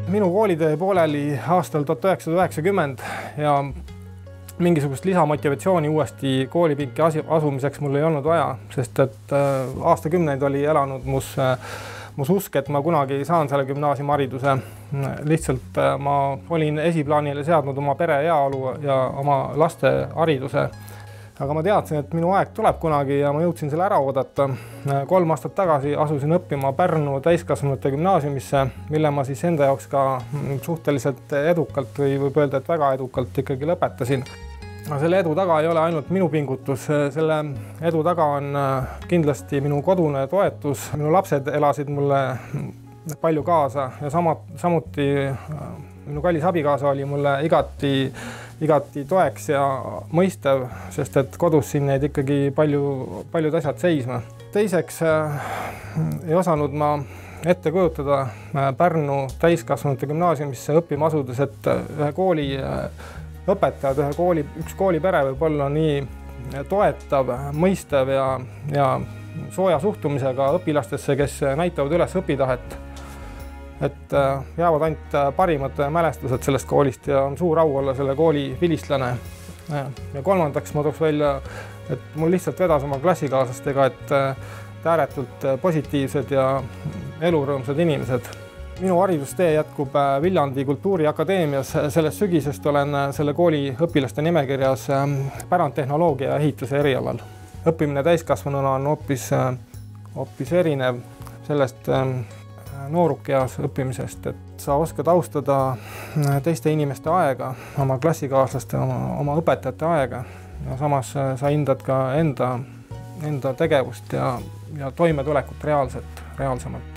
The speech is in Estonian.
Minu koolitee pooleli aastal 1990 ja mingisugust lisamotivatsiooni uuesti koolipinki asumiseks mul ei olnud vaja, sest et aastakümneid oli elanud mus usk, et ma kunagi saan selle gümnaasiumihariduse. Lihtsalt ma olin esiplaanile seadnud oma pere heaolu ja oma laste hariduse. Aga ma teadsin, et minu aeg tuleb kunagi ja ma jõudsin selle ära oodata. 3 aastat tagasi asusin õppima Pärnu täiskasvanute gümnaasiumisse, mille ma siis enda jaoks ka suhteliselt edukalt või võib öelda, et väga edukalt ikkagi lõpetasin. Selle edu taga ei ole ainult minu pingutus, selle edu taga on kindlasti minu kodune toetus. Minu lapsed elasid mulle palju kaasa ja samuti minu kallis abikaasa oli mulle igati toeks ja mõistev, sest et kodus siin neid ikkagi paljud asjad seisma. Teiseks ei osanud ma ette kujutada Pärnu täiskasvanute gümnaasiumisse õppima asudes, et ühe kooli õpetajad, üks koolipere võib olla nii toetav, mõistev ja sooja suhtumisega õpilastesse, kes näitavad üles õpitahet. Et jäävad ainult parimad mälestused sellest koolist ja on suur au olla selle kooli vilistlane. Ja kolmandaks ma tooks välja, et mul lihtsalt vedas oma klassikaaslastega, et ääretult positiivsed ja elurõõmsad inimesed. Minu haridustee jätkub Viljandi Kultuuriakadeemias. Sellest sügisest olen selle kooli õpilaste nimekirjas pärandtehnoloogia ja ehituse erialal. Õppimine täiskasvanuna on hoopis erinev sellest noorukeas õppimisest, et sa oskad austada teiste inimeste aega, oma klassikaaslaste, oma õpetajate aega ja samas sa hindad ka enda tegevust ja toimetulekut reaalsemalt.